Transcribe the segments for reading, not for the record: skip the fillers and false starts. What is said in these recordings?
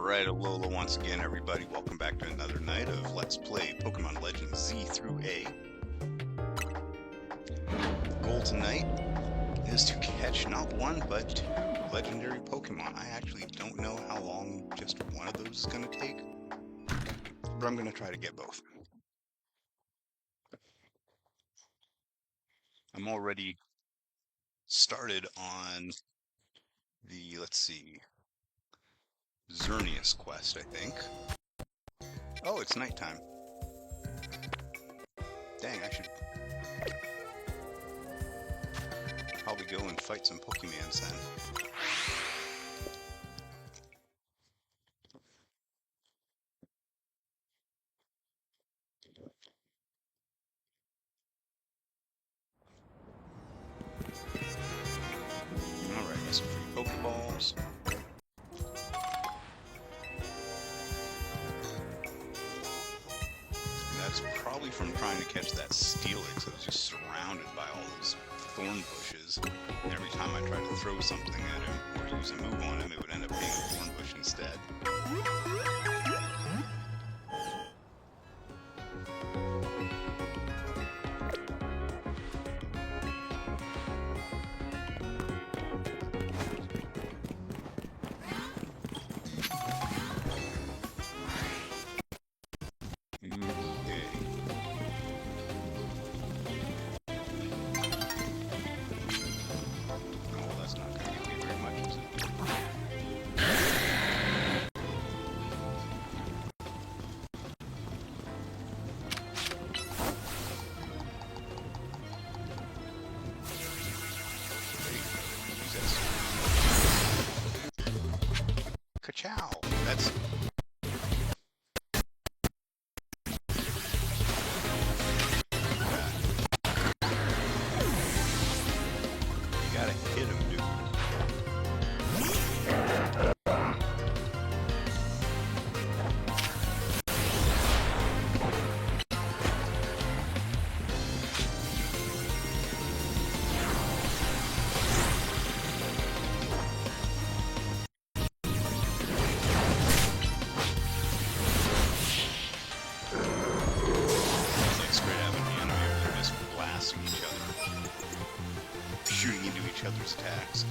Alright, Alola once again, everybody. Welcome back to another night of Let's Play Pokémon Legends Z through A. The goal tonight is to catch not one, but two legendary Pokémon. I actually don't know how long just one of those is going to take, but I'm going to try to get both. I'm already started on the, let's see, Xerneas quest, I think. Oh, it's nighttime. Dang, I should probably go and fight some Pokemons then. Alright, got some free Pokeballs. That's probably from trying to catch that Steelix. I was just surrounded by all those thorn bushes. And every time I tried to throw something at him or use a move on him, it would end up being a thorn bush instead. Ka-chow! That's... You gotta hit him, dude. Shooting into each other's attacks.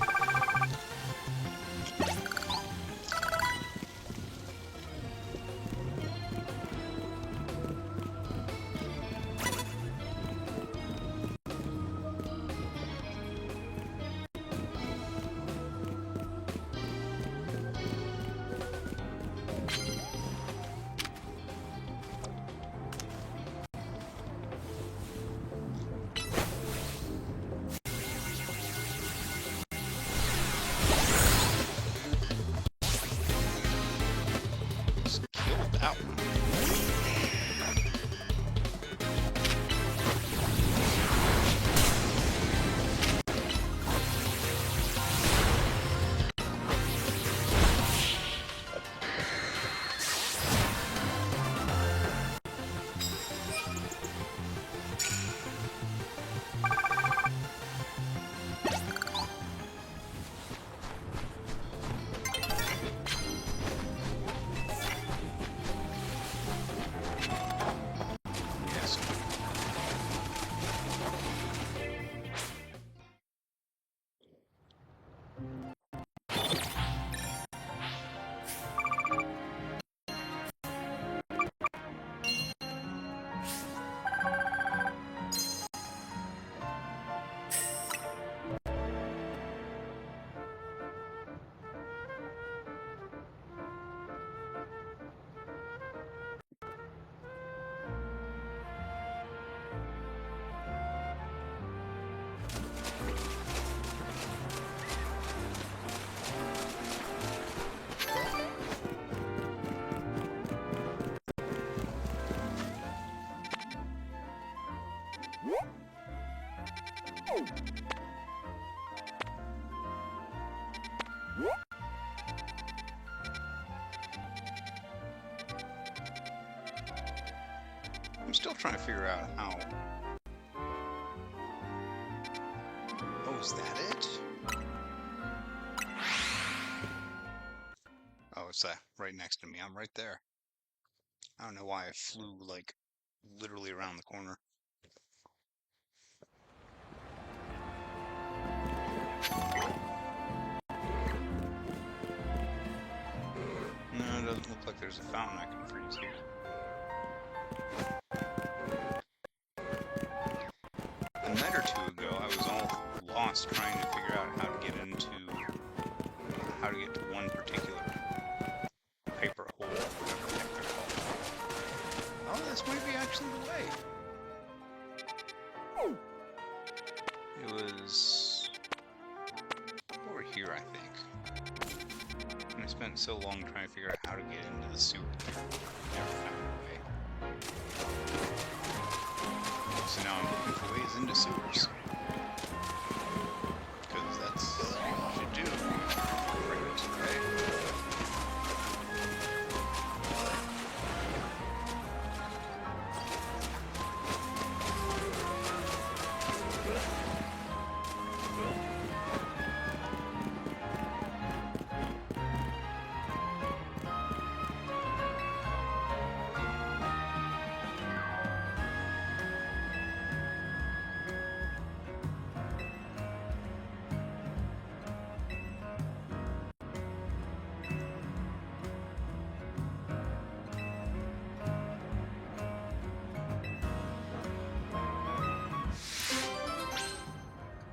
Out. I'm still trying to figure out how... Oh, is that it? Oh, it's right next to me. I'm right there. I don't know why I flew, like, literally around the corner. No, it doesn't look like there's a fountain I can freeze here. A night or two ago, I was all lost trying to figure out how to get to one particular paper hole, whatever the heck they're called. Oh, this might be actually the way. It was over here, I think. And I spent so long trying to figure out how to get into the sewer. Never found a way. So now I'm looking for ways into sewers. Because that's what you should do. Right?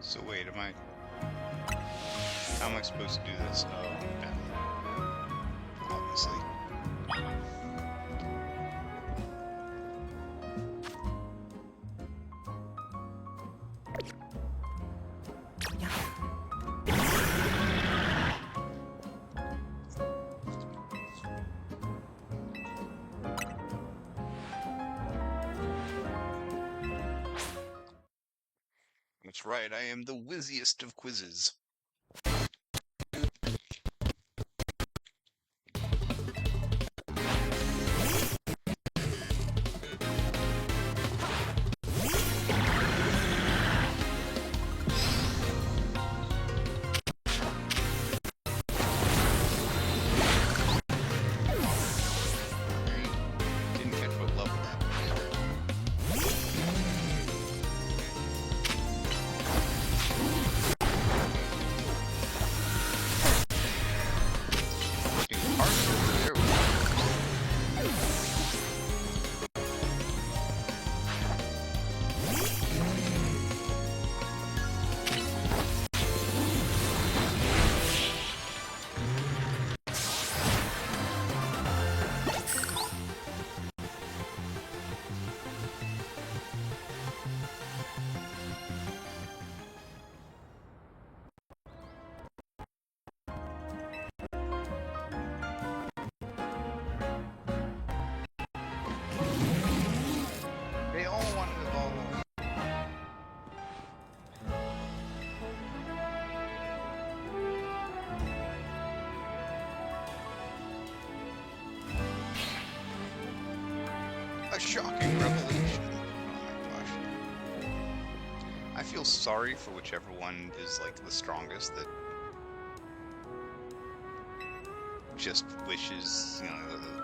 So wait, how am I supposed to do this? Oh, yeah. Obviously. That's right, I am the whizziest of quizzes. Didn't catch what level that was. There we go. They all want to evolve. A shocking revelation. Oh my gosh. I feel sorry for whichever one is like the strongest that just wishes,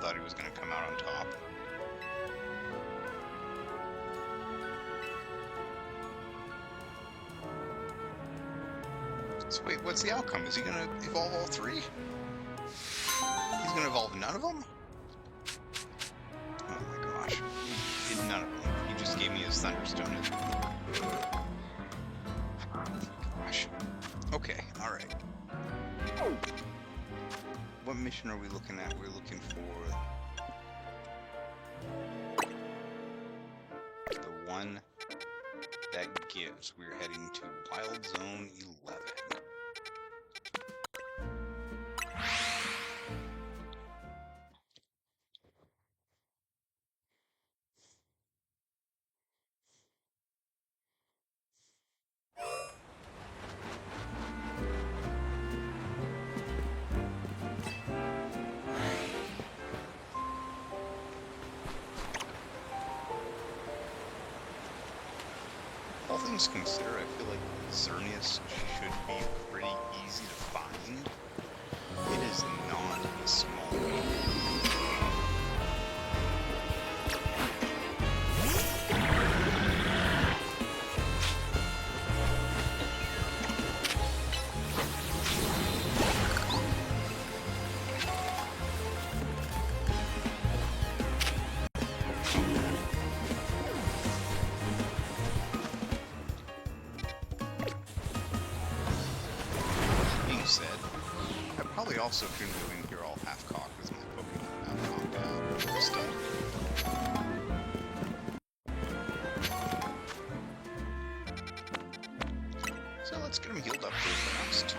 thought he was going to come out on top. So wait, what's the outcome? Is he going to evolve all three? He's going to evolve none of them? Oh my gosh. He did none of them. He just gave me his Thunderstone. Oh my gosh. Okay, alright. What mission are we looking at? We're looking for the one that gives. We're heading to Wild Zone 11. All things considered, I feel like Xerneas should be pretty easy to find. It is not a small also couldn't go in here all half-cocked with my Pokemon now knocked out. Stunned. So let's get him healed up real fast.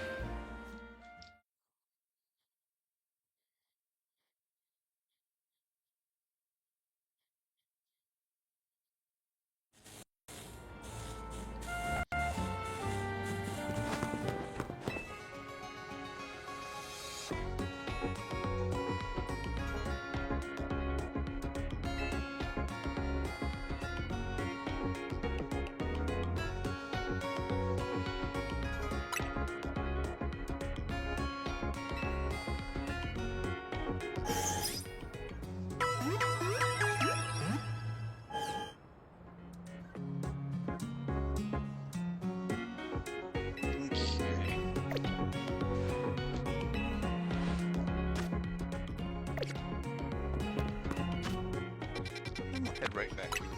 Head right back to the left.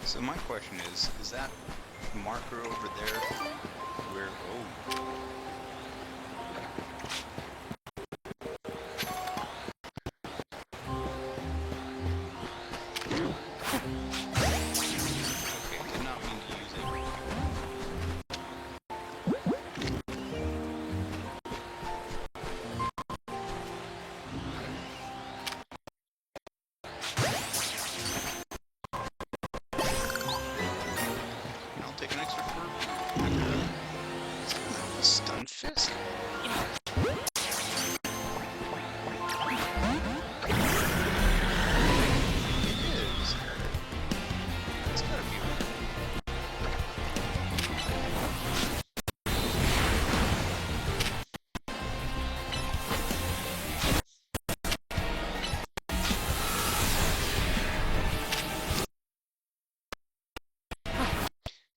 So my question is that marker over there where, oh. Okay, did not mean to use it. I'll take an extra for Stun Fist?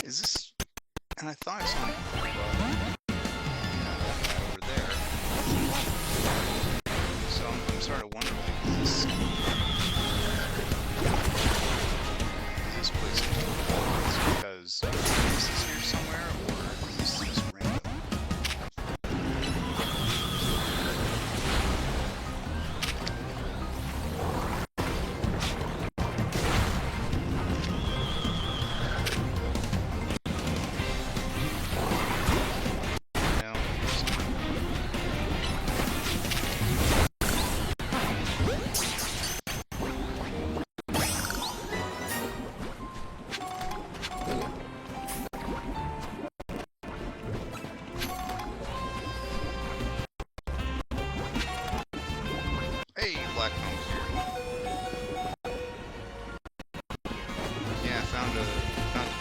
Is this? And I thought I saw over there. So I'm starting to wonder, like, is this place because this is here somewhere, or is this just random? Hey, Black Home's here. Yeah, found a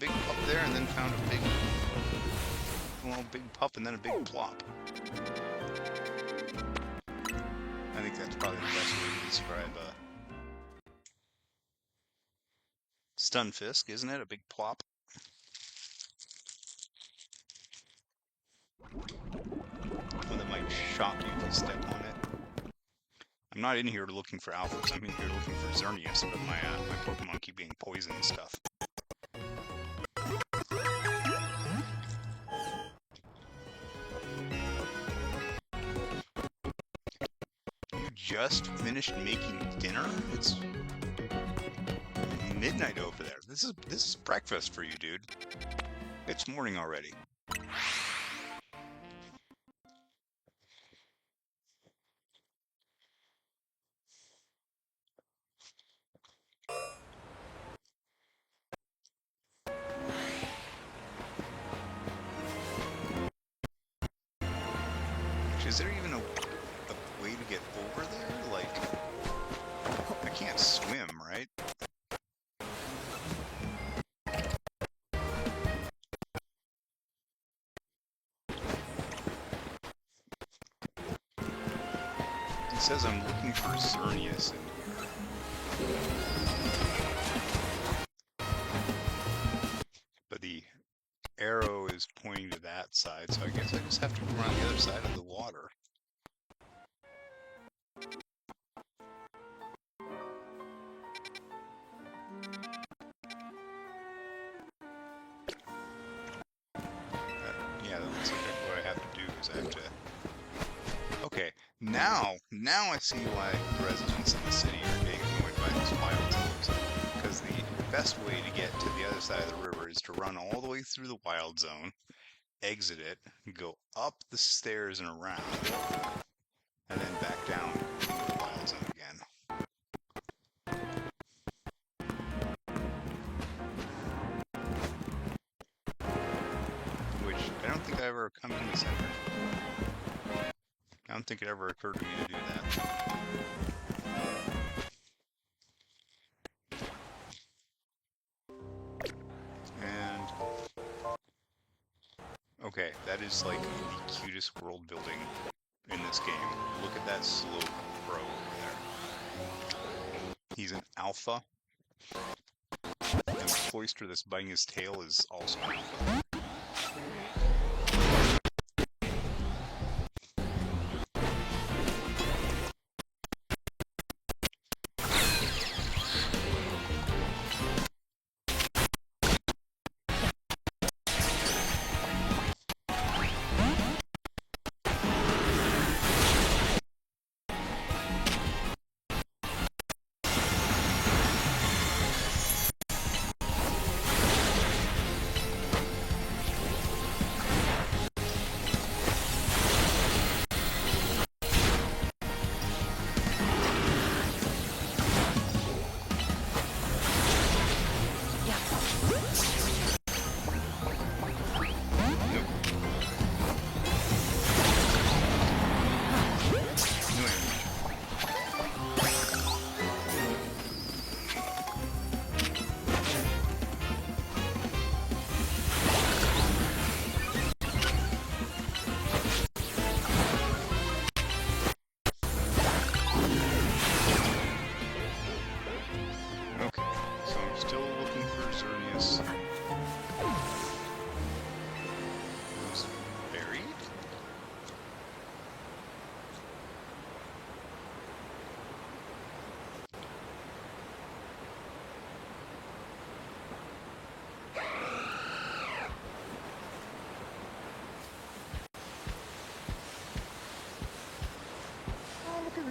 big pup there, and then found a big, well, big pup, and then a big plop. I think that's probably the best way to describe Stunfisk, isn't it? A big plop. One that might shock you if you step on it. I'm not in here looking for alphas, I'm in here looking for Xerneas, but my Pokemon keep getting poisoned and stuff. You just finished making dinner? It's midnight over there. This is breakfast for you, dude. It's morning already. Is there even a way to get over there? Like, I can't swim, right? It says I'm looking for Xerneas in here. that side, so I guess I just have to go around the other side of the water. Yeah, that looks like what I have to do is I have to... Okay, now I see why the residents in the city are getting annoyed by these wild zones. Because the best way to get to the other side of the river is to run all the way through the wild zone, exit it, go up the stairs and around, and then back down into the wild zone again. Which I don't think I ever come in the center. I don't think it ever occurred to me to do that. And okay, that is like the cutest world building in this game. Look at that slow pro over there. He's an alpha. And the cloister that's biting his tail is also an alpha.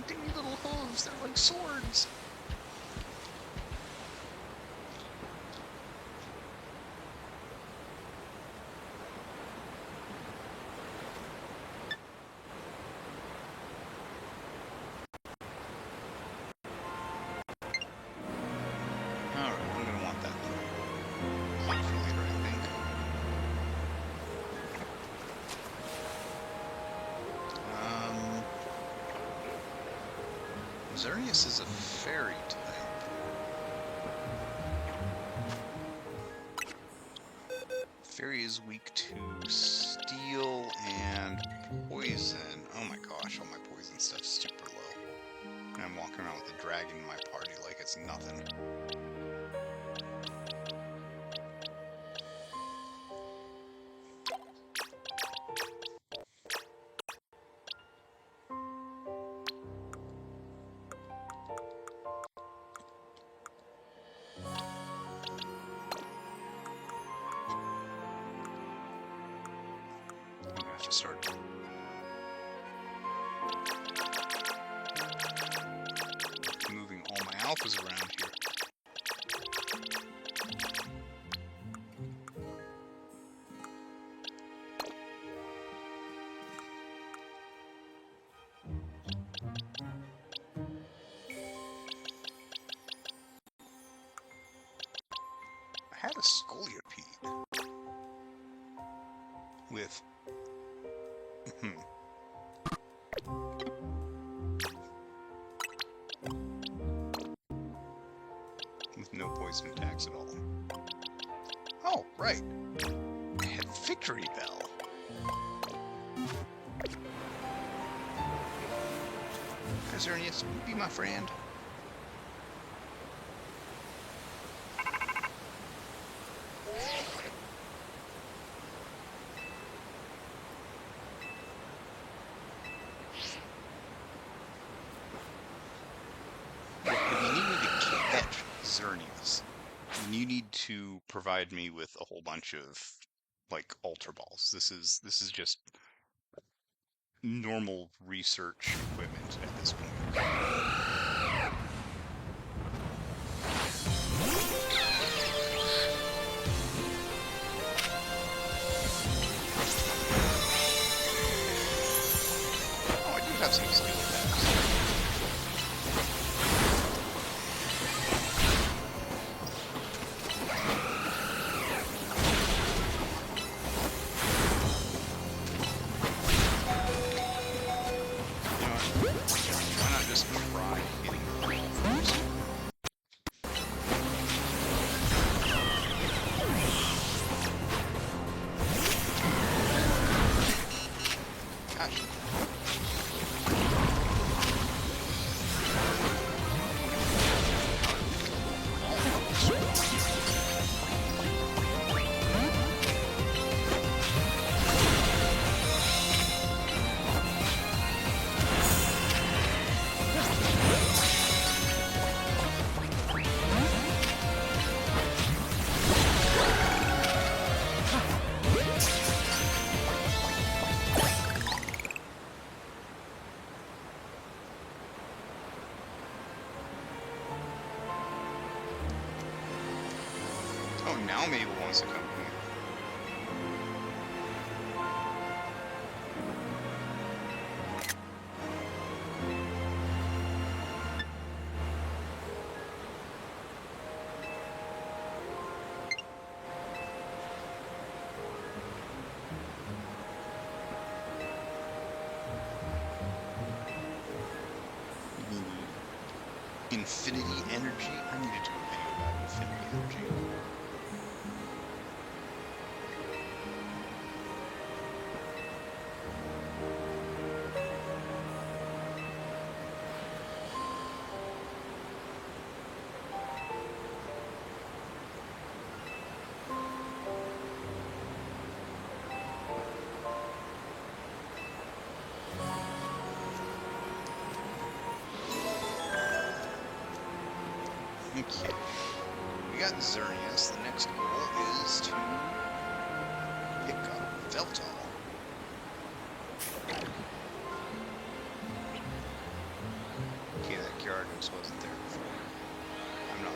Dingy little hooves, they're like swords. Alright, I'm gonna want that for later, I think. Xerneas is a fairy type. Fairy is weak to steel and poison. Oh my gosh, all my poison stuff's super low. And I'm walking around with a dragon in my party like it's nothing. To start moving all my alphas around here. I had a Scolipede with with no poison attacks at all. Oh, right. I had Victory Bell. Xerneas, be my friend. Xerneas. You need to provide me with a whole bunch of, like, Ultra Balls. This is just normal research equipment at this point. Oh, I do have some steel attacks. Oh, now Mabel wants to come here. Infinity energy? I need to do a video about infinity energy. Okay, we got Xerneas. The next goal is to pick up Veltal. Okay, that Gyarados wasn't there before. I'm not.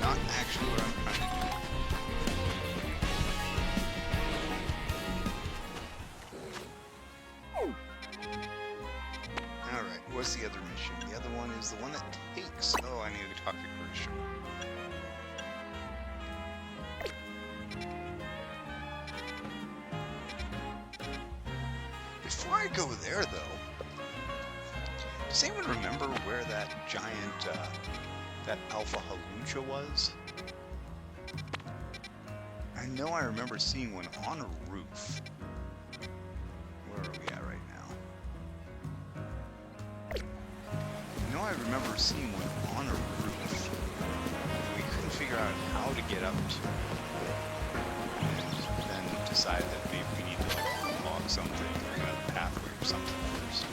Not actually what I'm trying to do. Alright, what's the other mission? The other one is the one that takes... Oh, I need to talk to Grisha. Before I go there, though, does anyone remember where that giant, that Alpha Halucha was? I know I remember seeing one on a roof. Where are we at right now? I know I remember seeing one on a roof. We couldn't figure out how to get up to it. And then decided that maybe we need to like unlock something, or a pathway or something first.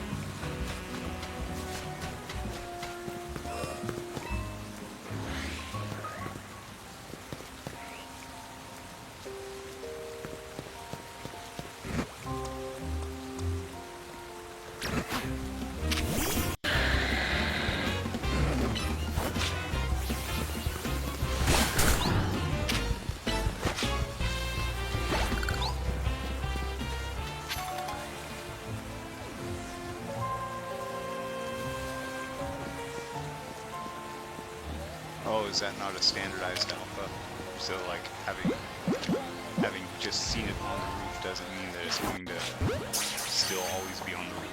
Oh, is that not a standardized alpha? So, like, having just seen it on the roof doesn't mean that it's going to still always be on the roof.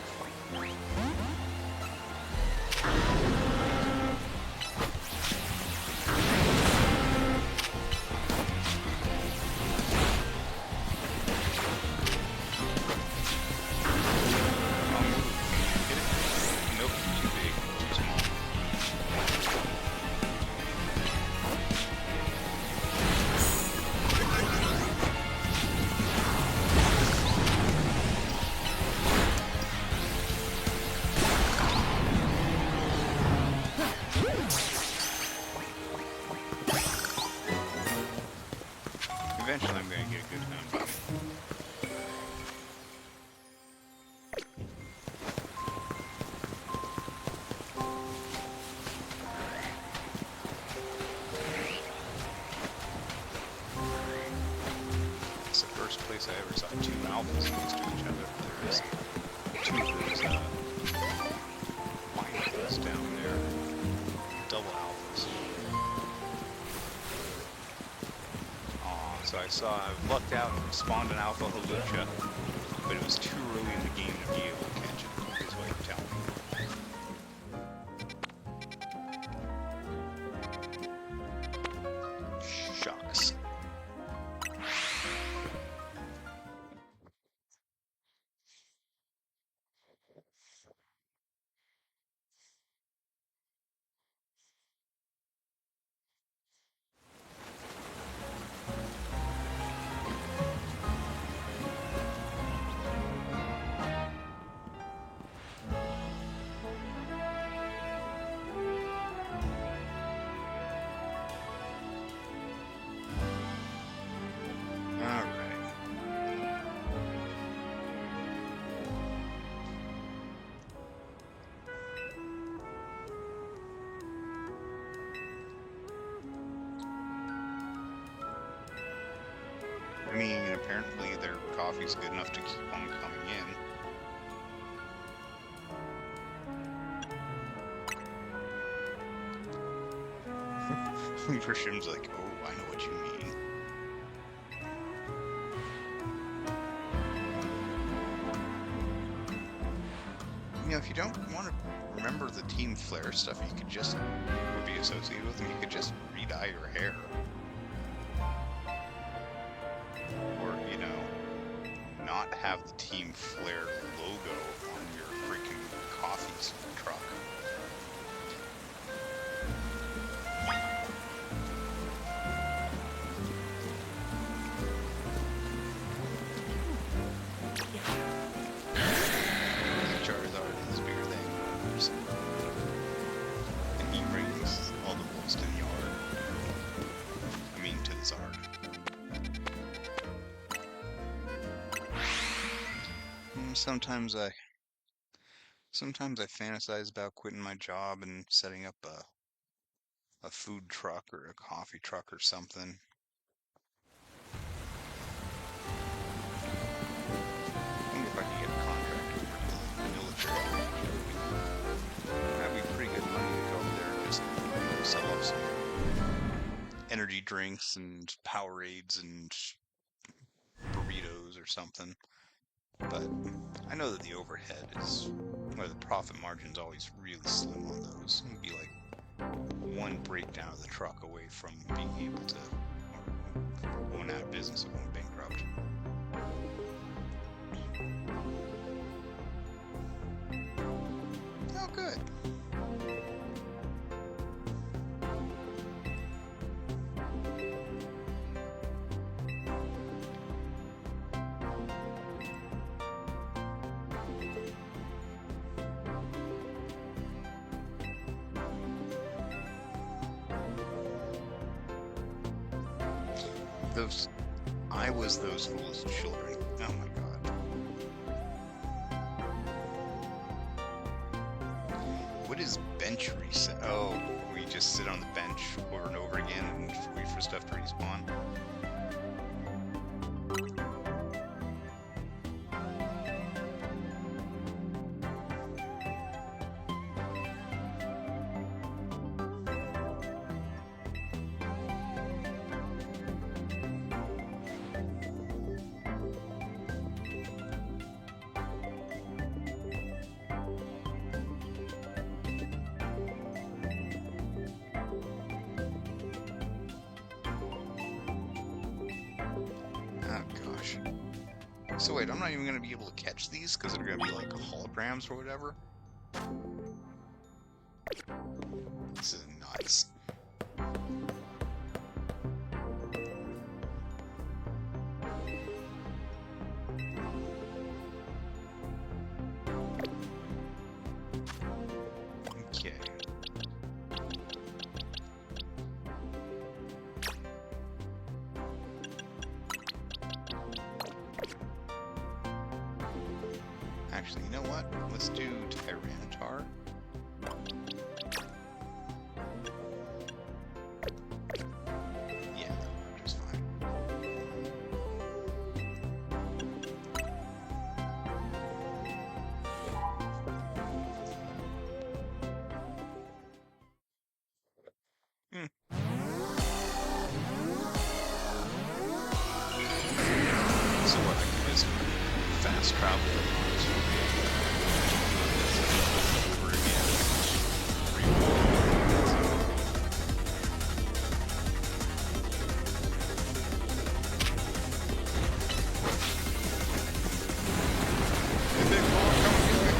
place I ever saw two alphas next to each other. There is two of those pineapples down there. Double alphas. Aw, so I lucked out and spawned an alpha Hawlucha, but it was too early in the game to be able to catch it, is what you're telling me. Shucks. I mean, apparently their coffee's good enough to keep on coming in. Pershim's like, oh, I know what you mean. You know, if you don't want to remember the Team Flare stuff, you could just, or be associated with them, you could just re-dye your hair. Or, you know, not have the Team Flare logo on your freaking coffee truck. Charizard is bigger than yours. And he brings all the wolves to the yard. I mean, to the Zard. Sometimes I fantasize about quitting my job and setting up a food truck or a coffee truck or something. I wonder if I could get a contract with the military. That'd be pretty good money to go over there and just, you know, sell off some energy drinks and Powerades and burritos or something. But I know that the overhead is, or the profit margin's always really slim on those. It'd be like one breakdown of the truck away from being able to, or going out of business or going bankrupt. Oh, good. I was those foolish children. Oh my god. What is bench reset? Oh, we just sit on the bench over and over again and wait for stuff to respawn. So wait, I'm not even going to be able to catch these because they're going to be like holograms or whatever? This is nuts. Okay. Actually, you know what? Let's do Tyranitar. Yeah, that worked just fine. fast travel to over again. And then come get me.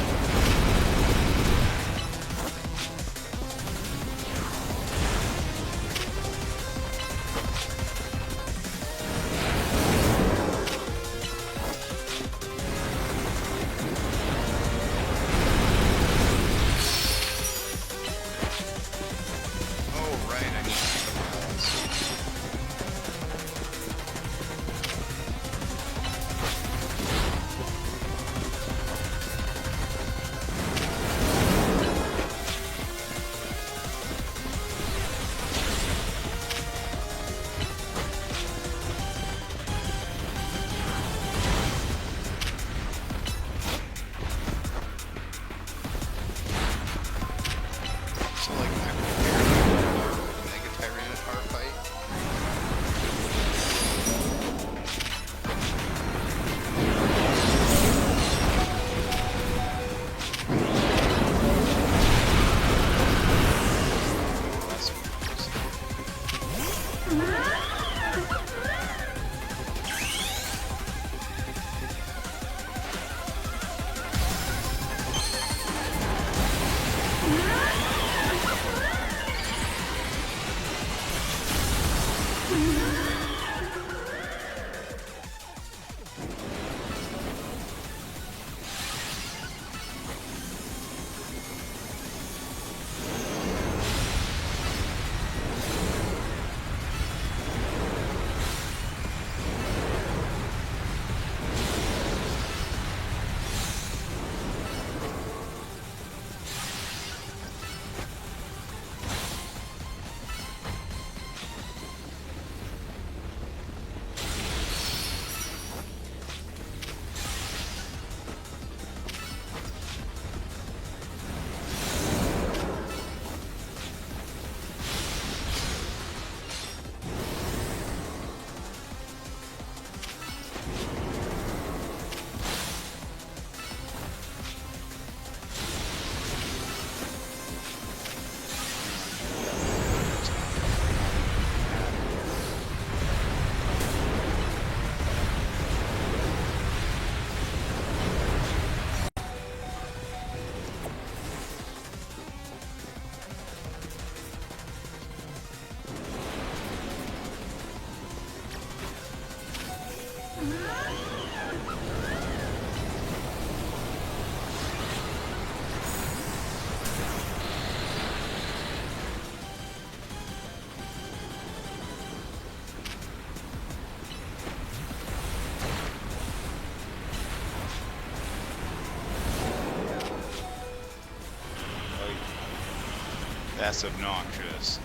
That's obnoxious.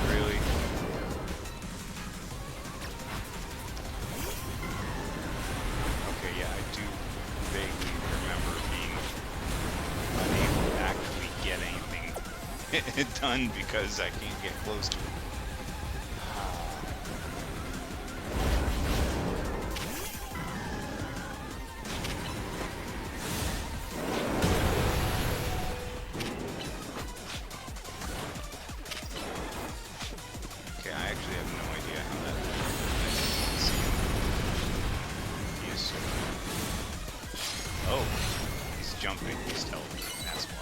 Really? Okay, yeah, I do vaguely remember being unable to actually get anything done because I can't get close to it. Jumping, he's teleporting, that's why.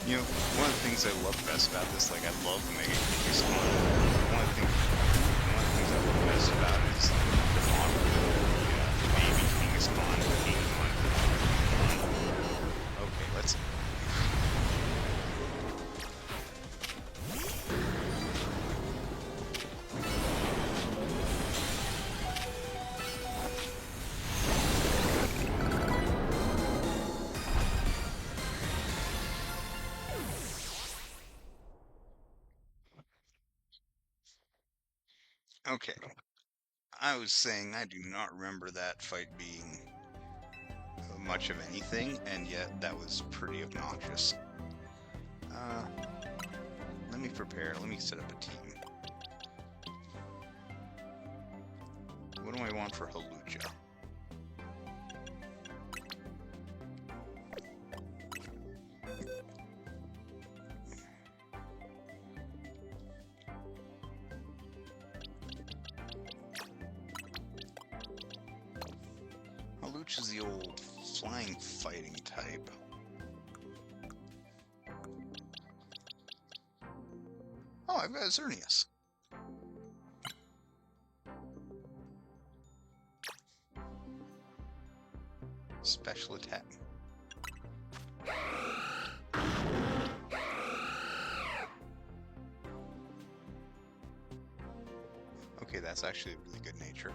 You know, one of the things I love best about this, like, I love Mega Kick spawn. One of the things I love best about it is the model the baby king spawn king on. Okay, let's. Okay, I was saying I do not remember that fight being much of anything, and yet that was pretty obnoxious. Let me prepare. Let me set up a team. What do I want for Halucha? Halucha is the old flying fighting type. Oh, I've got Xerneas. Special attack. Okay, that's actually a really good nature.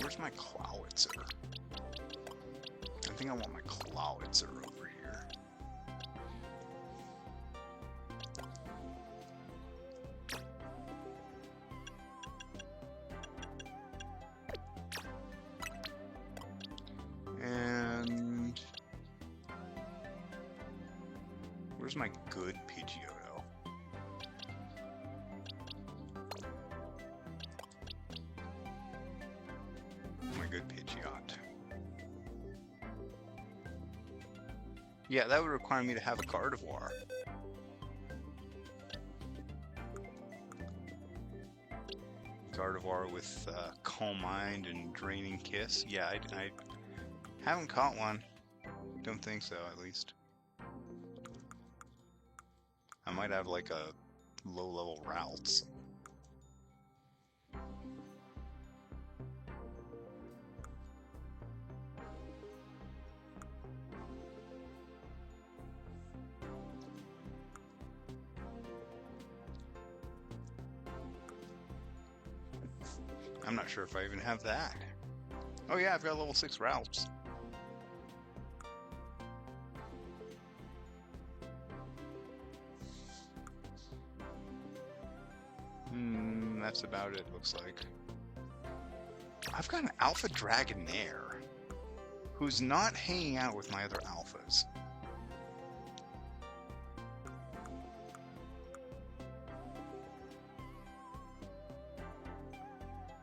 Where's my Clowitzer? I think I want my Clowitzer over here. And where's my good Pidgeotto? Good Pidgeot. Yeah, that would require me to have a Gardevoir. Gardevoir with Calm Mind and Draining Kiss. Yeah, I haven't caught one. Don't think so, at least. I might have like a low-level Ralts. I'm not sure if I even have that. Oh yeah, I've got level 6 Ralphs. That's about it, looks like. I've got an Alpha Dragonair who's not hanging out with my other alphas.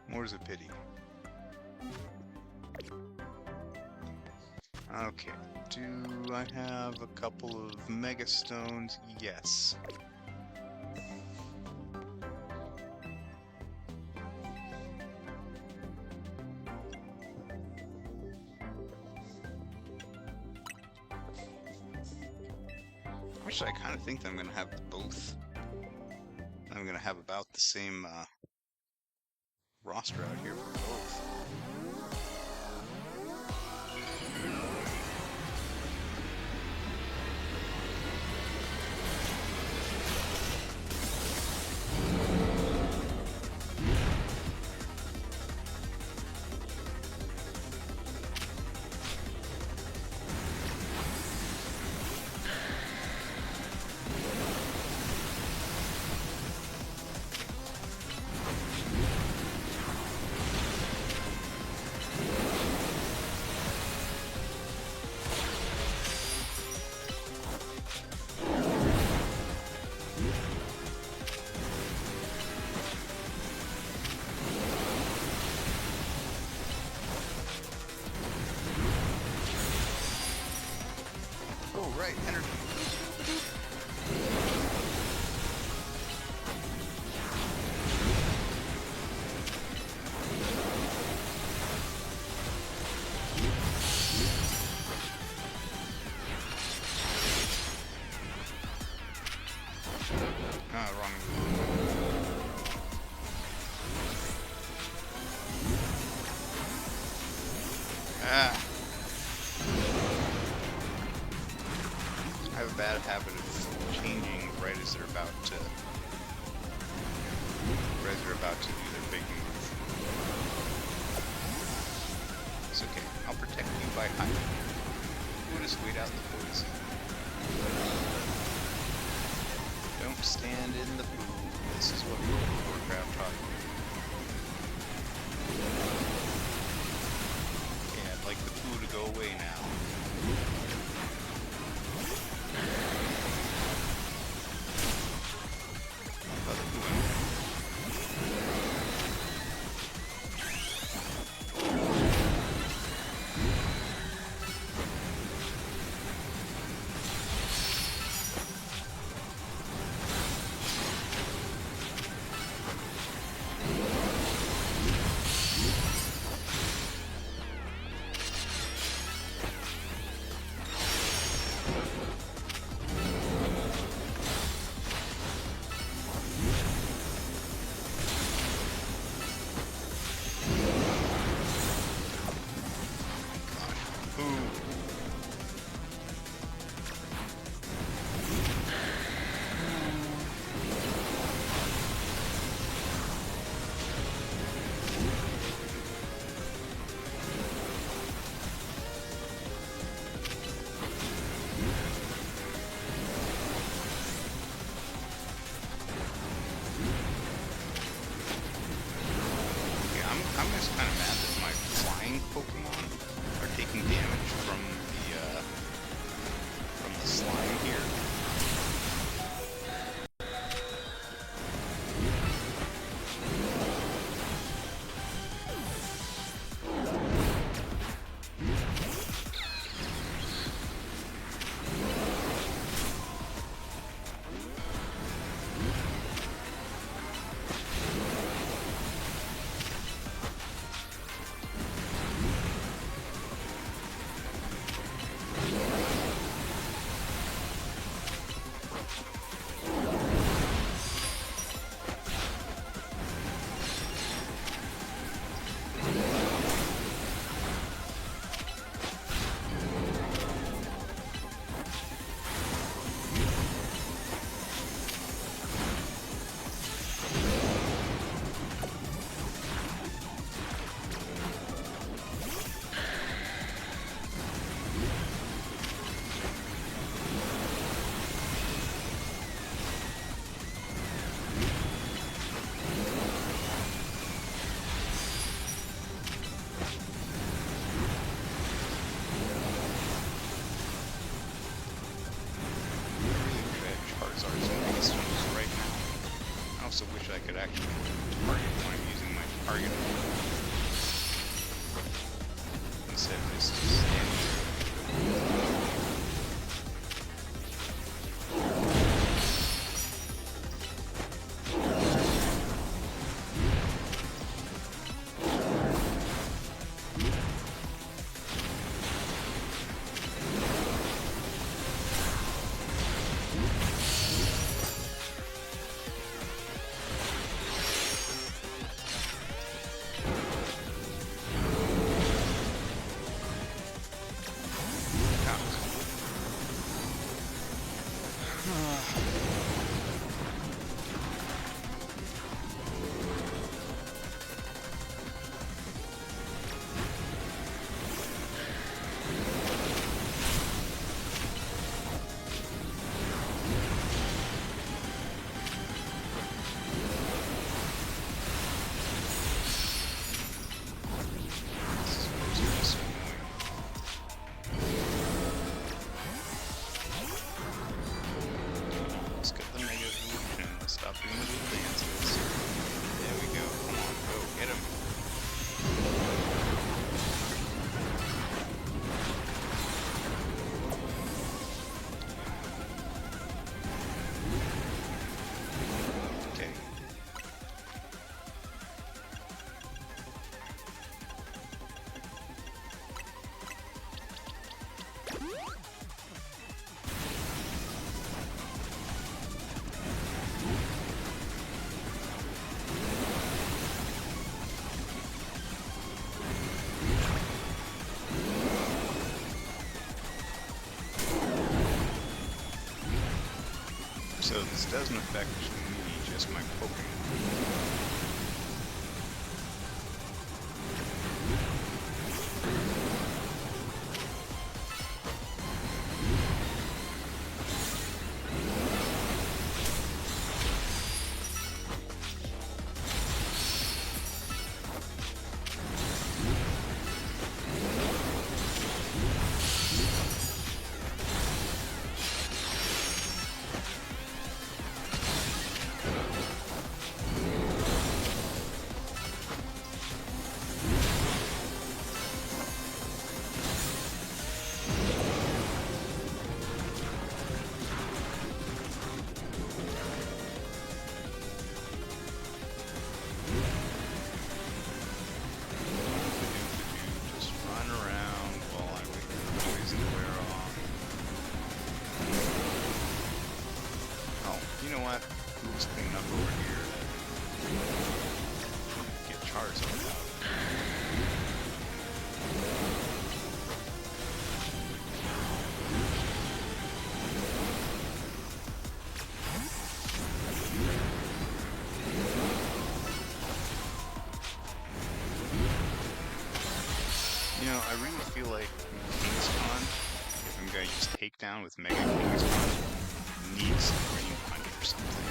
More's a pity. Okay, do I have a couple of Mega Stones? Yes. Actually, I kind of think that I'm going to have both. I'm going to have about the same roster out here for both. Ah, wrong. Ah. I have a bad habit of changing right as they're about to do their big move. It's okay. I'll protect you by hiding. We'll just wait out the poison. Don't stand in the poo. This is what World of Warcraft taught me. Okay, I'd like the poo to go away now. I'm just kind of mad that my flying Pokemon are taking damage from the slime here. I wish I could actually target when I'm using my target instead of just standing there. So this doesn't affect me, just my Pokemon. You know, I really feel like Kingscon, if I'm going to use Takedown with Mega Kingscon, needs Green Punch or something.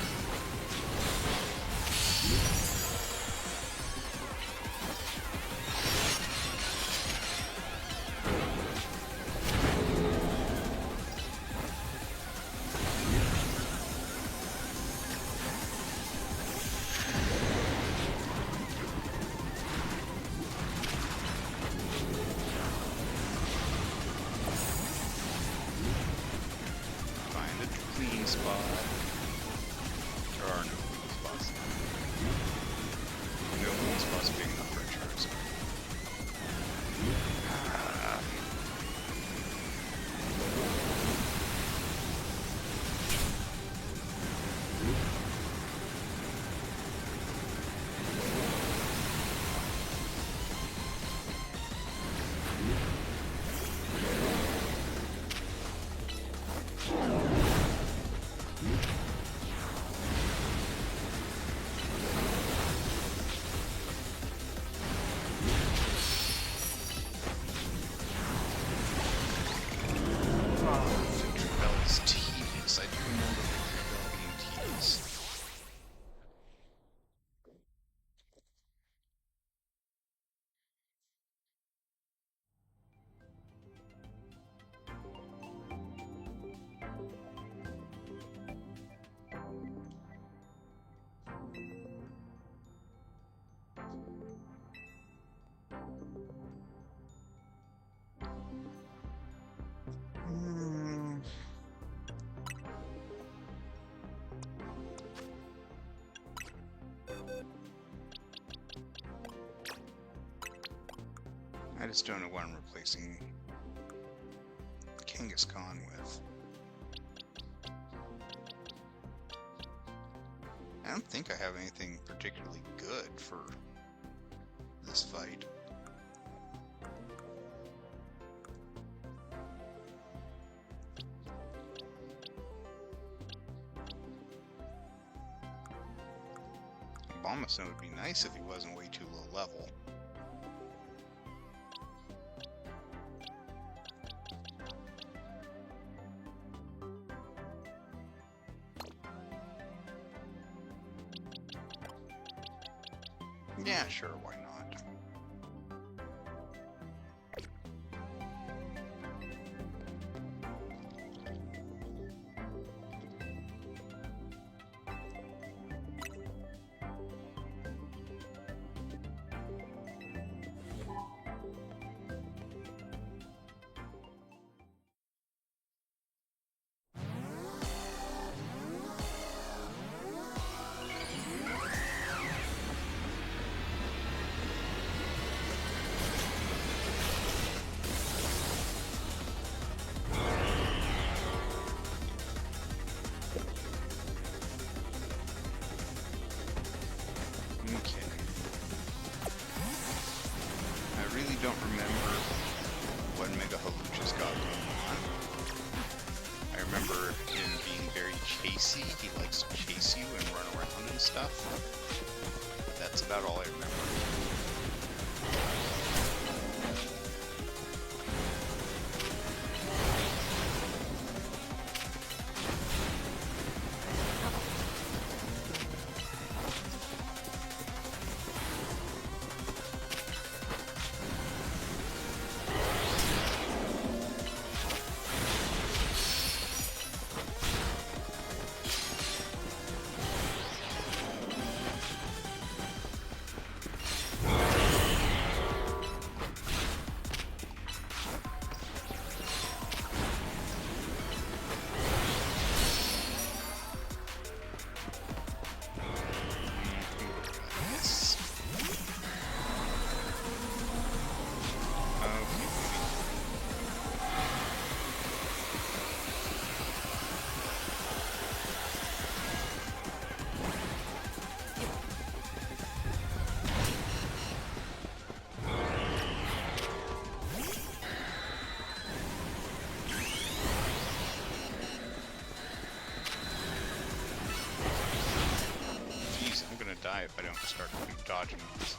I just don't know what I'm replacing Kangaskhan with. I don't think I have anything particularly good for this fight. Bombastone would be nice if he wasn't way too low level. Yeah, sure, why not? Don't remember what Mega Halucha's got going on. I remember him being very chasey. He likes to chase you and run around and stuff. But that's about all I remember. Die if I don't start dodging these.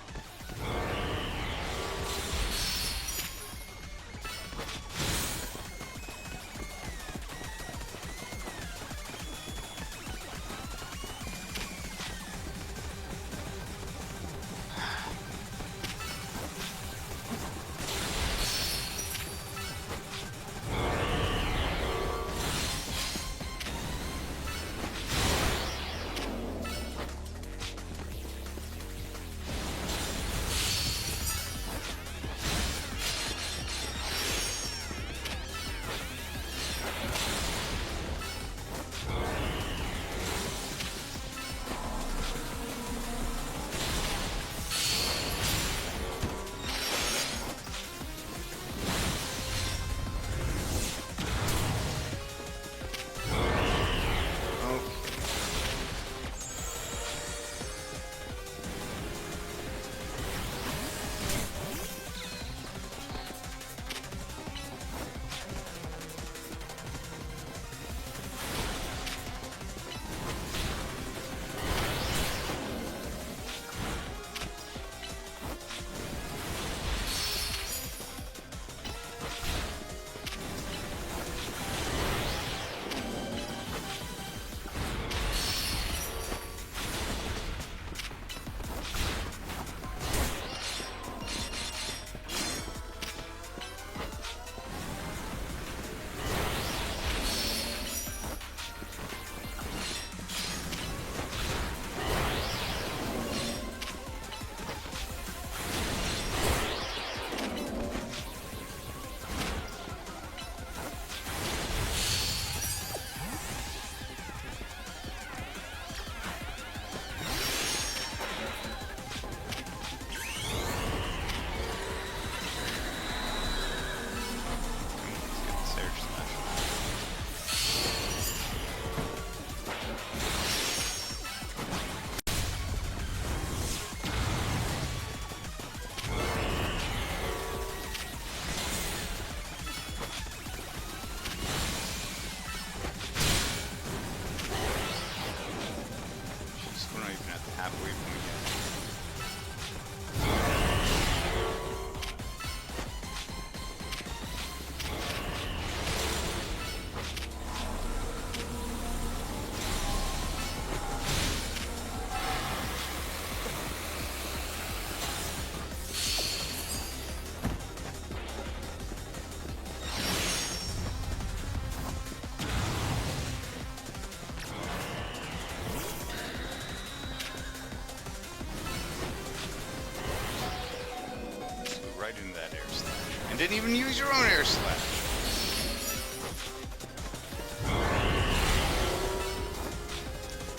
And didn't even use your own air slash.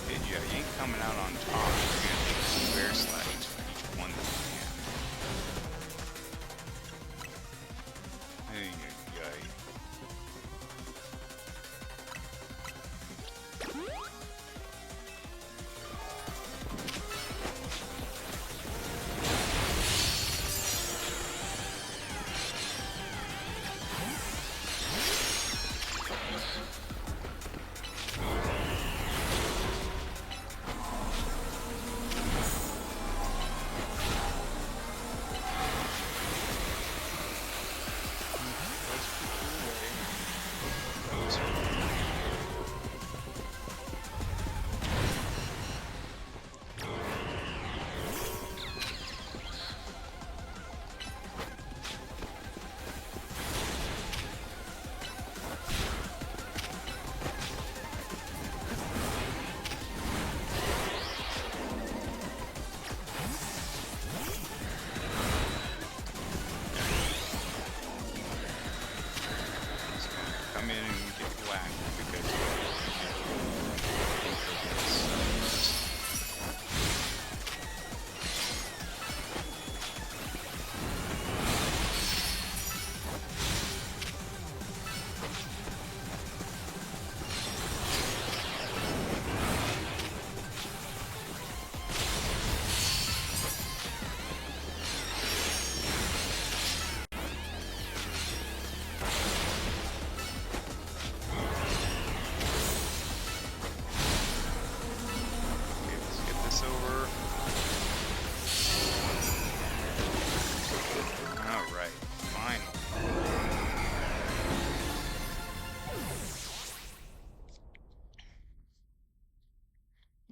Hey, yeah, you ain't coming out on top. You're gonna take 2 air slashes for each one that you can. Hey, yeah.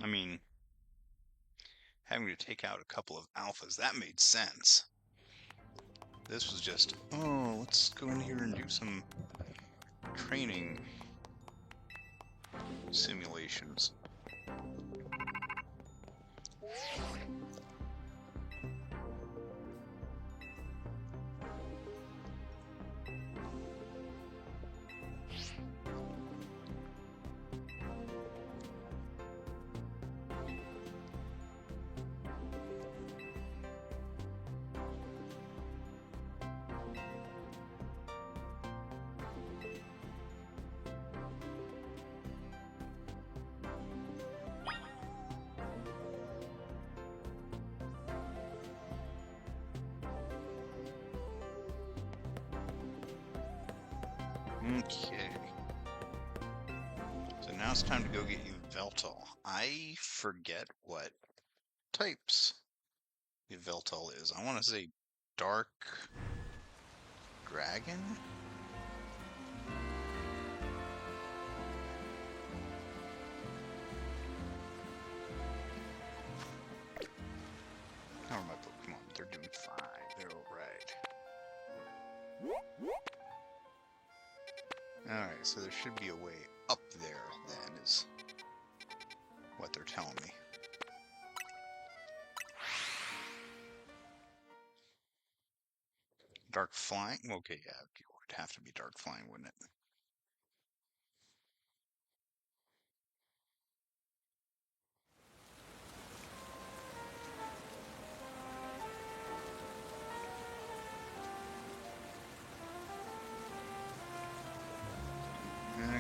I mean, having to take out a couple of alphas, that made sense. This was just, oh, let's go in here and do some training simulations. Okay. So now it's time to go get you Veltal. I forget what types Veltal is. I want to say Dark Dragon? How are my Pokemon? They're doing fine. They're alright. Alright, so there should be a way up there, then, is what they're telling me. Dark Flying? Okay, yeah, it would have to be Dark Flying, wouldn't it?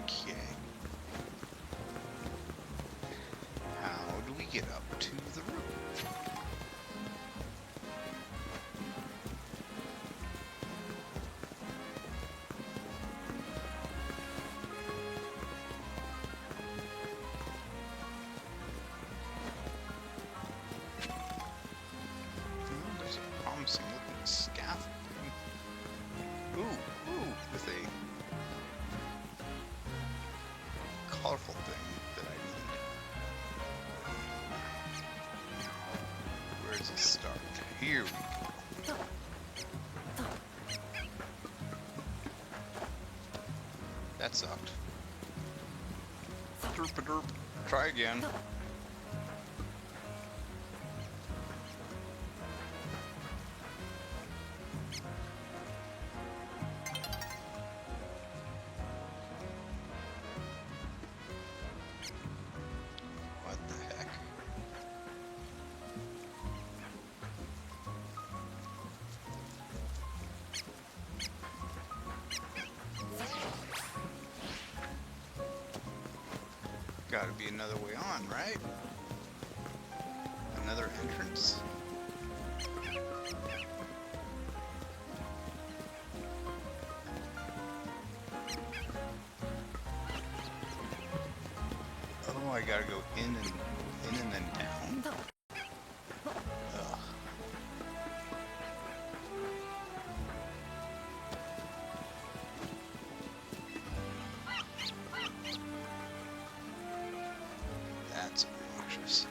Okay. How do we get up to the roof? Oh, there's a promising looking scaffolding. Ooh, with a colorful thing that I need. Where does it start? Here we go. That sucked. Derp-a-derp. Try again. What the heck? Gotta be another way on, right? Another entrance? Oh, I gotta go in and then down? Ugh. That's obnoxious.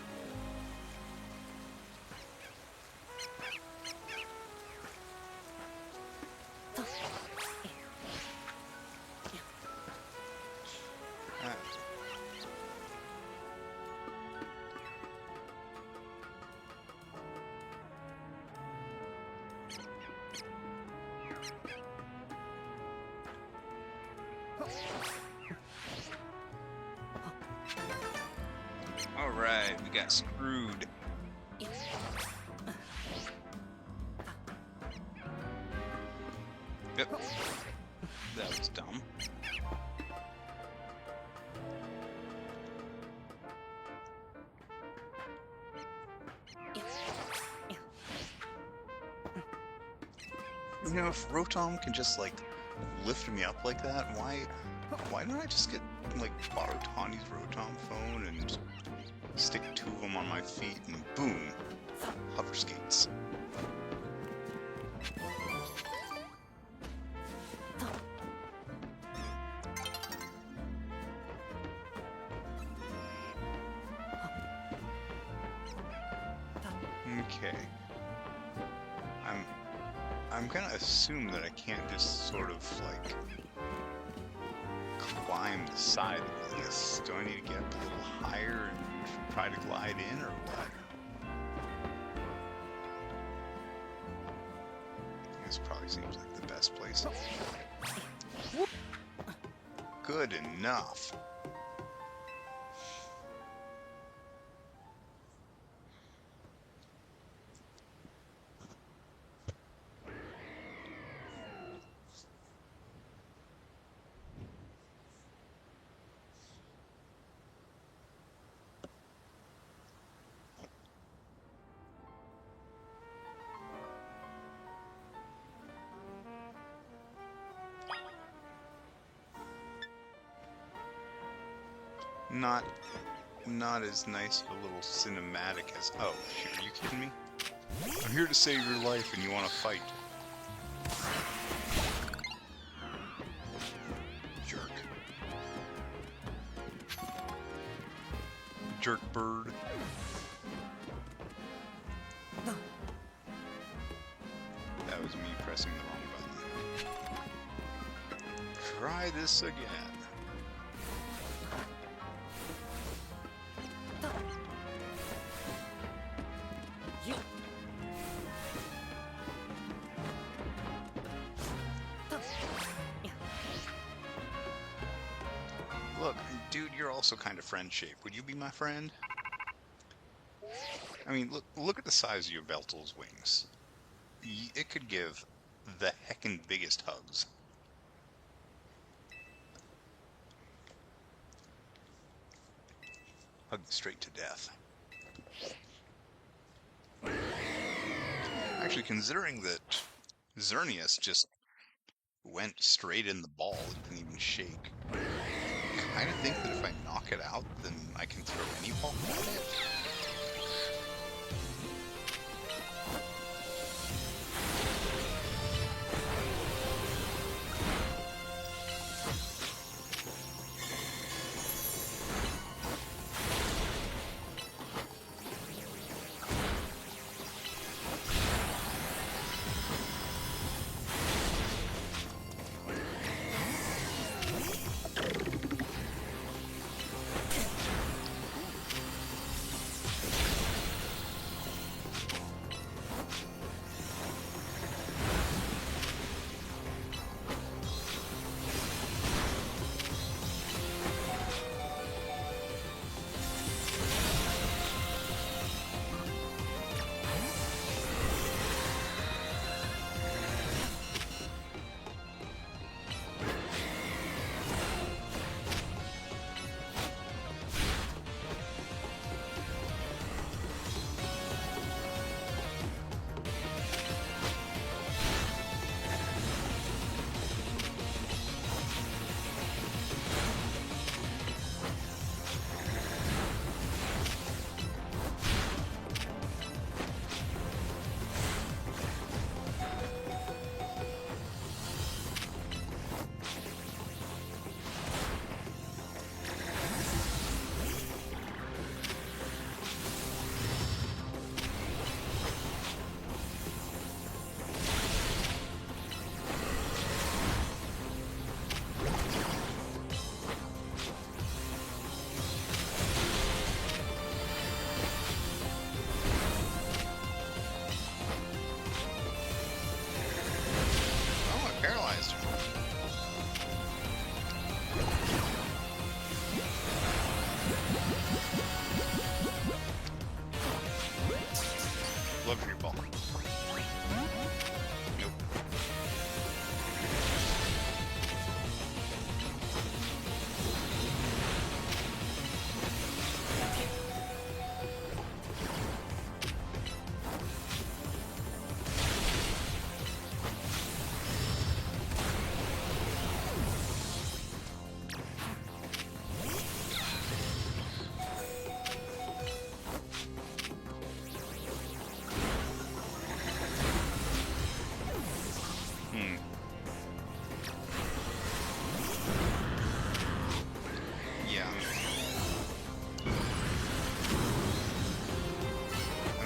Alright, we got screwed. Yep. That was dumb. You know, if Rotom can just, like, lift me up like that, why don't I just get, like, borrow Tawny's Rotom phone and stick two of them on my feet and boom, hover skates. Okay. I'm gonna assume that I can't just sort of like climb the side of this. Do I need to get up a little higher and try to glide in, or what? This probably seems like the best place. Good enough. Not as nice of a little cinematic as... Oh, shoot, are you kidding me? I'm here to save your life and you want to fight. Jerk. Jerk bird. That was me pressing the wrong button. Try this again. Look, dude, you're also kind of friend-shaped. Would you be my friend? I mean, look at the size of your Beltal's wings. It could give the heckin' biggest hugs. Hug straight to death. Actually, considering that Xerneas just went straight in the ball, it didn't even shake. I kind of think that if I knock it out, then I can throw any ball at it.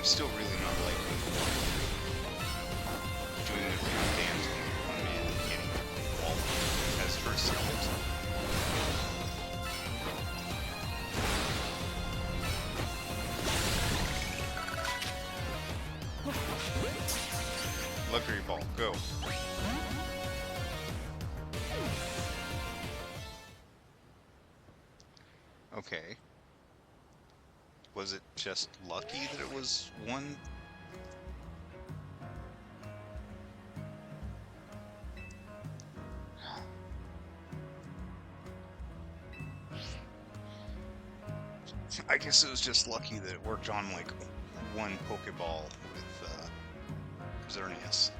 still really not liking doing the real dance and getting wall as first ult. Luxury ball, go. Okay. Was it just lucky that it was one? I guess it was just lucky that it worked on like one Pokeball with Xerneas.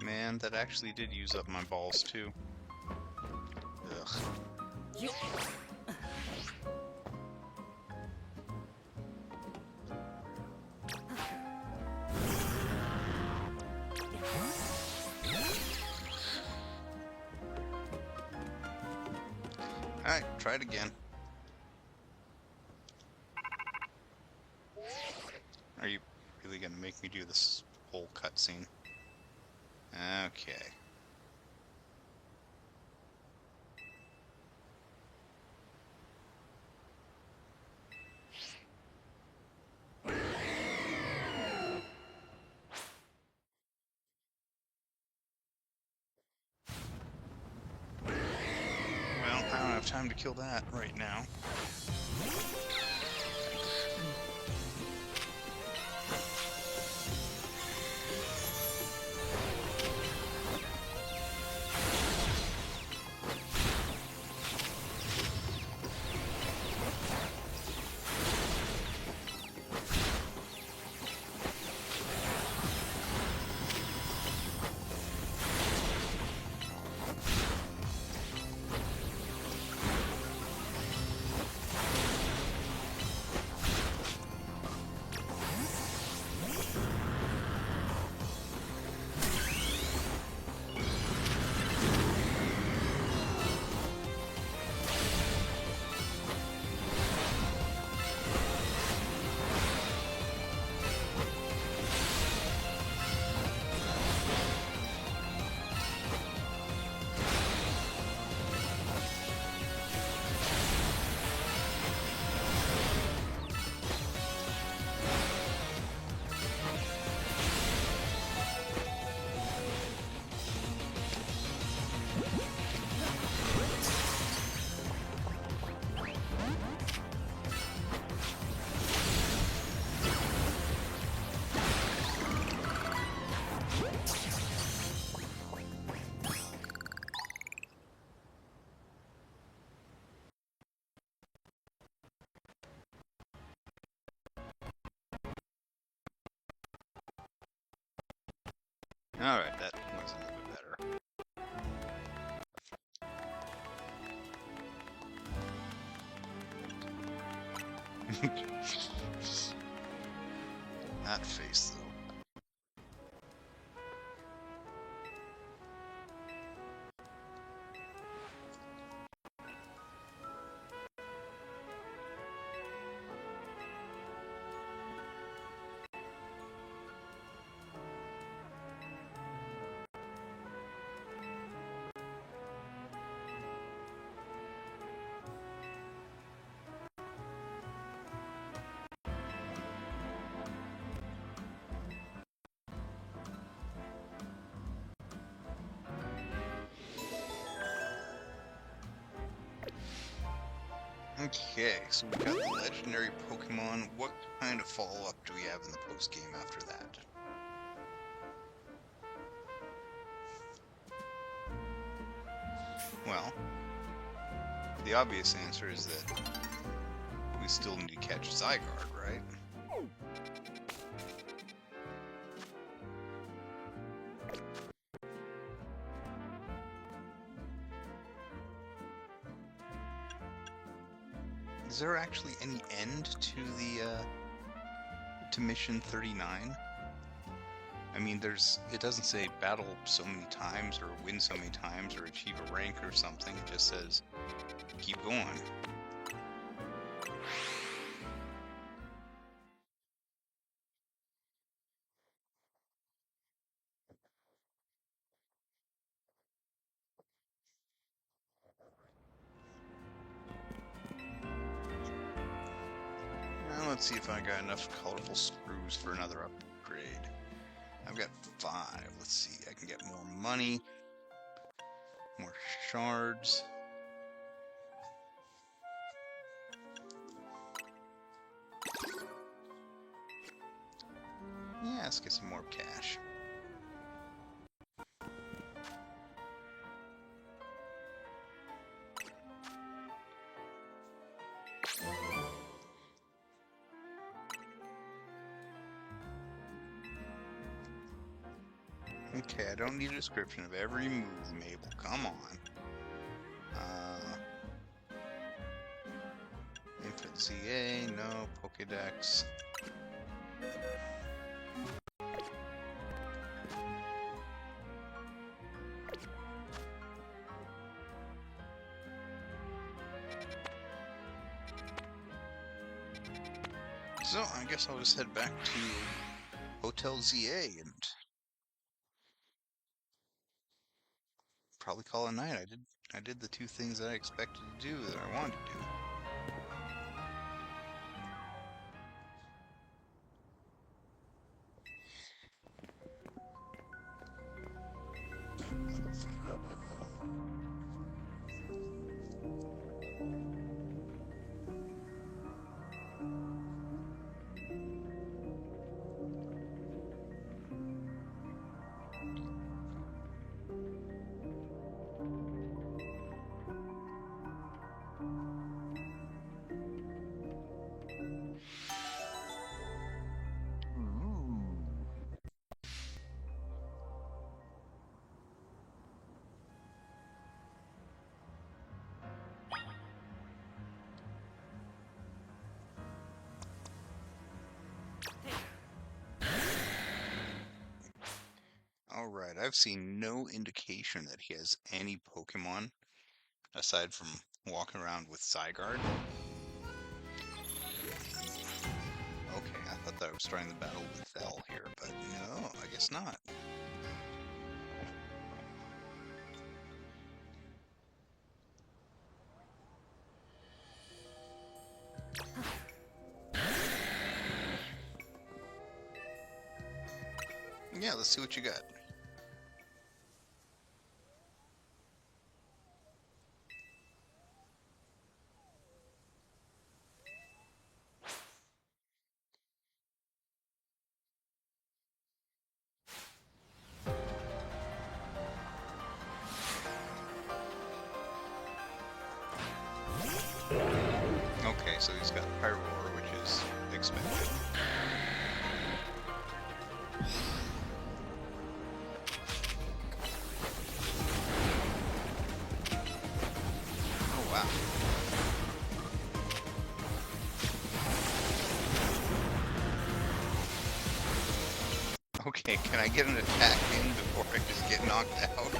Man, that actually did use up my balls too. Ugh. Alright, try it again. Are you really gonna make me do this whole cutscene? Okay. Well, I don't have time to kill that right now. Alright, that was a little bit better. That face, though. Okay, so we got the legendary Pokemon. What kind of follow-up do we have in the post-game after that? Well, the obvious answer is that we still need to catch Zygarde, right? Is there actually any end to the to mission 39? I mean, it doesn't say battle so many times or win so many times or achieve a rank or something. It just says keep going. Now let's see if I got enough colorful screws for another upgrade. I've got 5. Let's see, I can get more money, more shards. Yeah, let's get some more cash. Okay, I don't need a description of every move, Mabel. Come on. Infant Z-A, no. Pokédex. So, I guess I'll just head back to Hotel Z-A and probably call it a night. I did the 2 things that I expected to do that I wanted to do. Alright, I've seen no indication that he has any Pokemon aside from walking around with Zygarde. Okay, I thought that I was starting the battle with Fel here, but no, I guess not. Yeah, let's see what you got. Okay, so he's got Pyroar, which is expected. Oh, wow. Okay, can I get an attack in before I just get knocked out?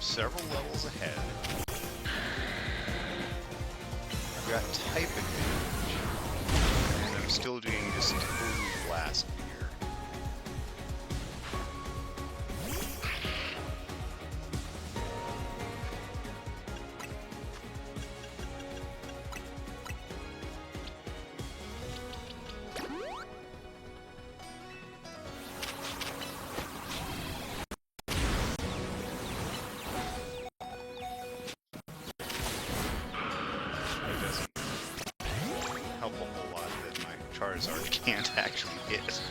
several levels ahead. I've got type advantage, and I'm still doing this total blast here. Help a whole lot that my Charizard can't actually hit.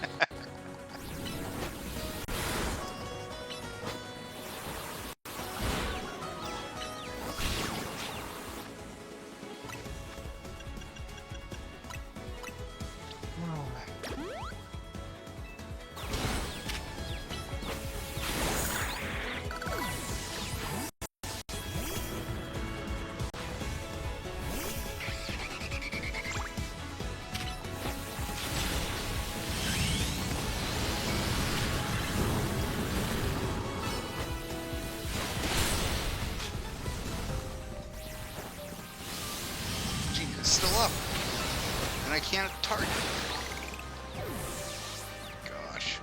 It's still up, and I can't target it. Gosh.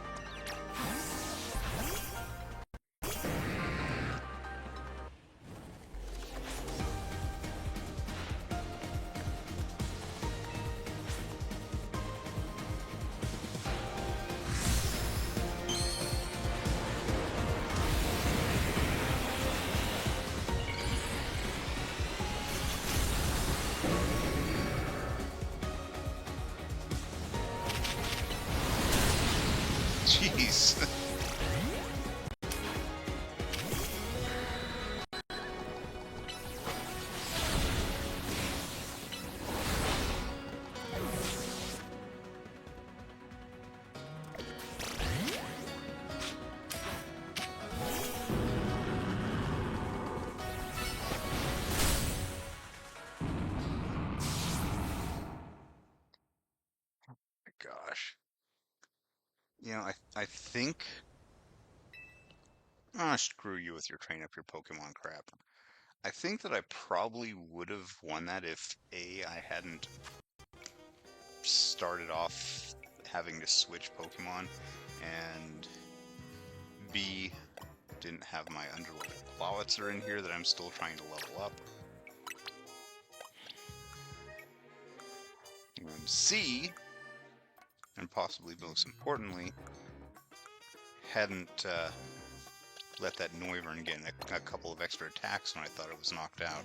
Jeez. Gosh. You know, I think... Ah, screw you with your train up your Pokemon crap. I think that I probably would have won that if A, I hadn't started off having to switch Pokemon, and B, didn't have my underlevel Clawitzer in here that I'm still trying to level up. And C, and possibly most importantly, hadn't let that Noivern get a couple of extra attacks when I thought it was knocked out.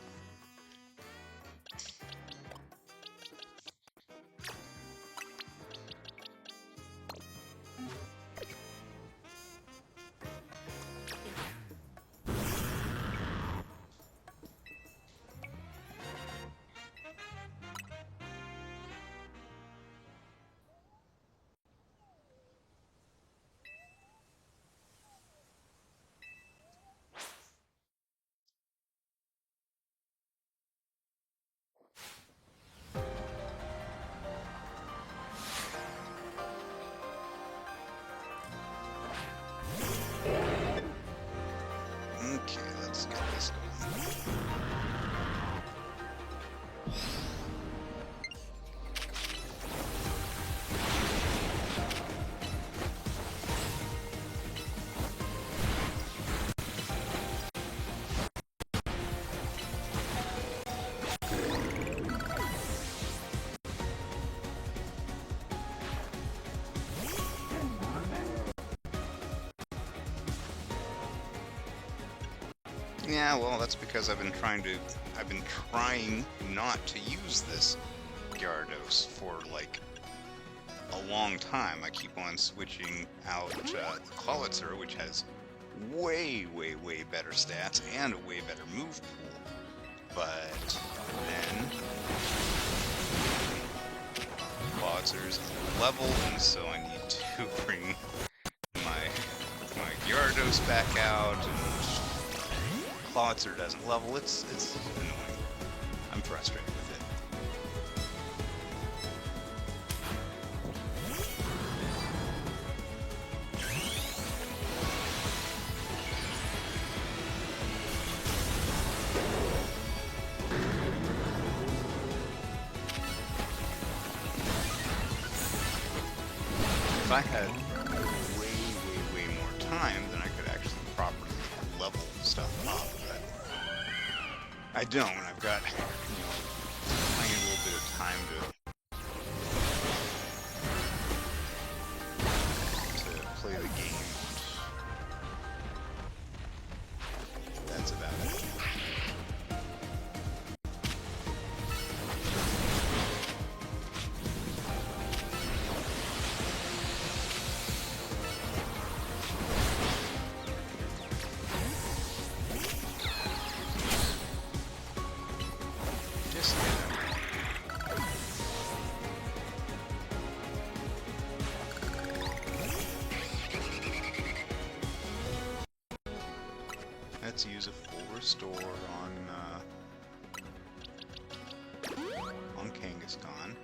Okay, let's get this going. Yeah, well, that's because I've been trying not to use this Gyarados for, like, a long time. I keep on switching out the Clawitzer, which has way, way, way better stats and a way better move pool. But then Clawitzer's level, and so I need to bring my Gyarados back out, and Clawitzer doesn't level. It's annoying. I'm frustrated with it. I had way more time, then I could actually properly level stuff up, but I don't. I've got, playing a little bit of time to play the game. That's about it. Let's use a full restore on Kangaskhan.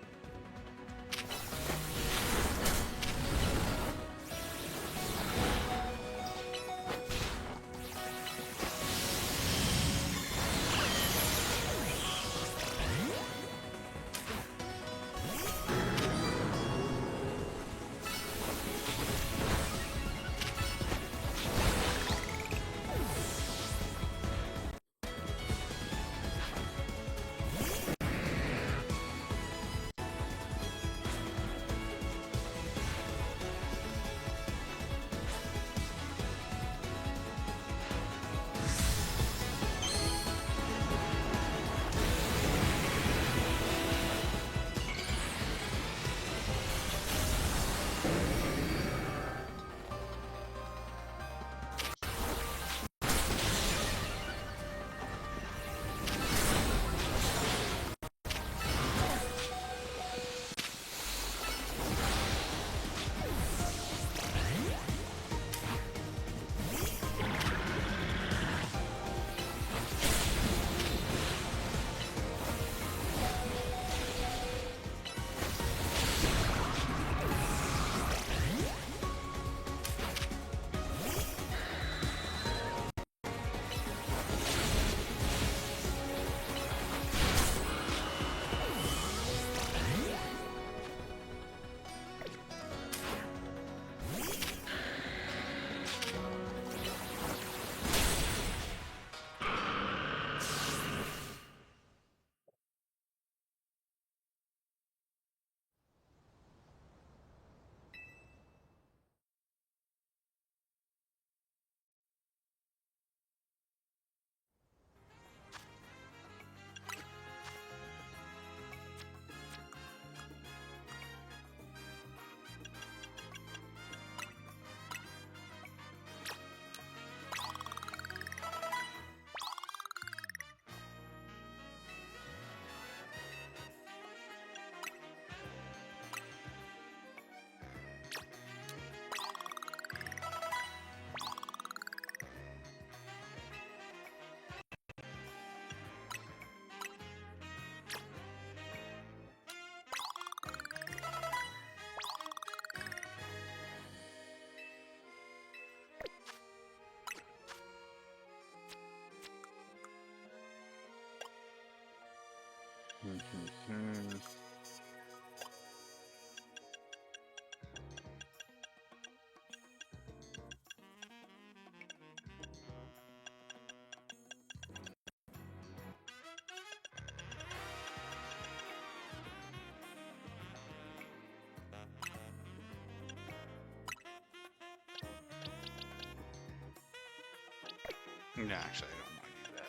No, actually, I don't want to do that.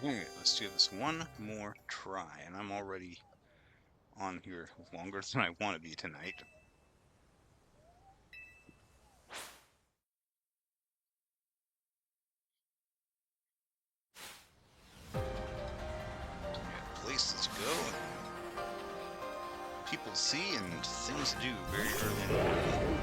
Okay, let's do this one more try, and I'm already on here longer than I want to be tonight. Places to go, people to see, and things to do very early in the morning.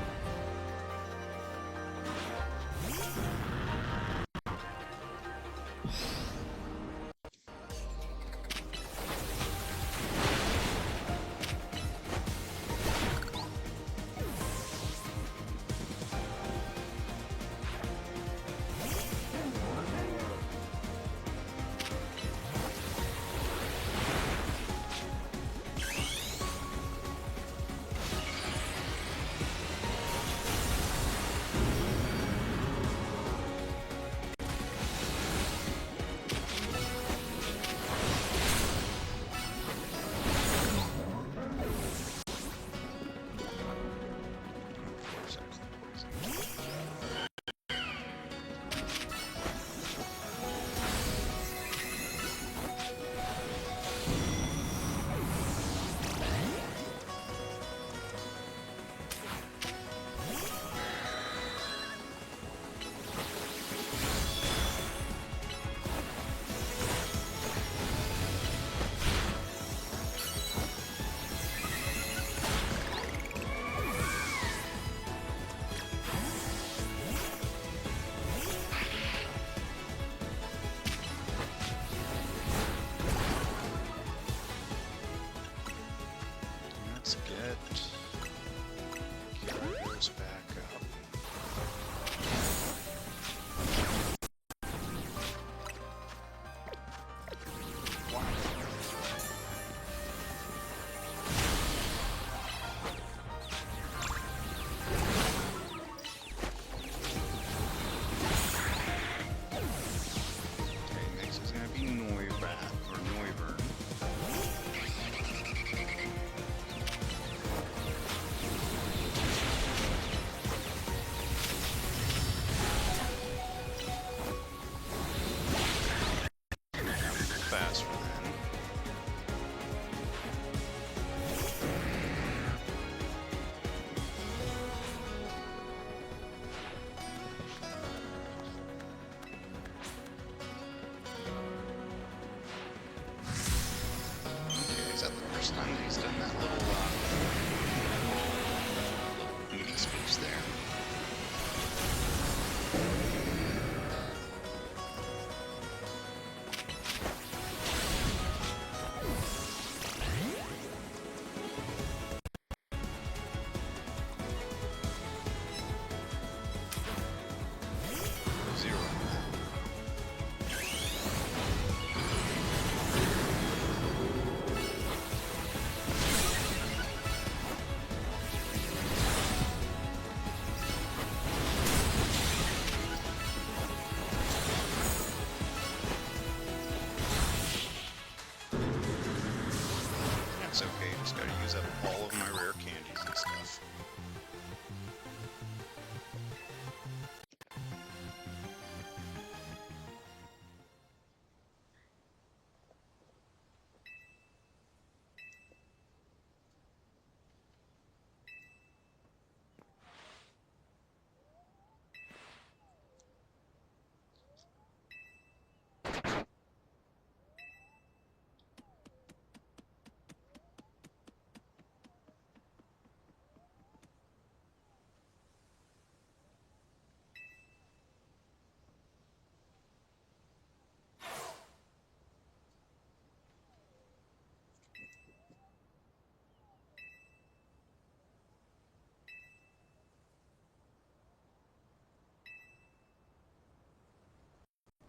Let's get Kalos back up. Okay, next is gonna be Noibat or Noivern. Faster than. Okay, is that the first time that he's done that little meaty speech there? Zero. That's okay, just gotta use up all of my rare candies and stuff.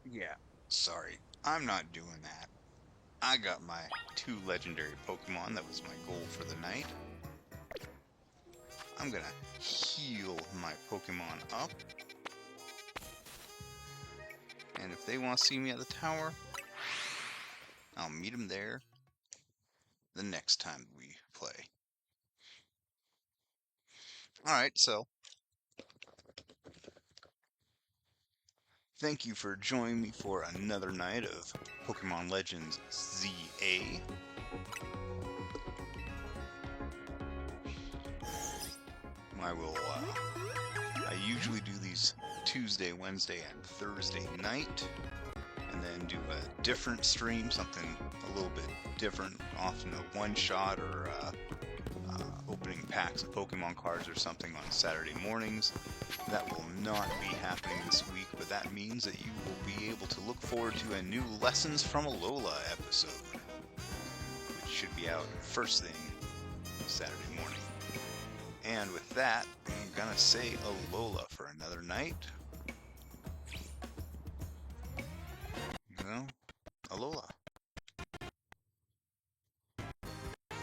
Yeah, sorry, I'm not doing that. I got my 2 legendary Pokemon, that was my goal for the night. I'm gonna heal my Pokemon up. And if they want to see me at the tower, I'll meet them there the next time we play. Alright, so Thank you for joining me for another night of Pokémon Legends Z-A. I usually do these Tuesday, Wednesday, and Thursday night, and then do a different stream, something a little bit different, often a one-shot or opening packs of Pokemon cards or something on Saturday mornings. That will not be happening this week, but that means that you will be able to look forward to a new Lessons from Alola episode, which should be out first thing Saturday morning. And with that, I'm gonna say Alola for another night.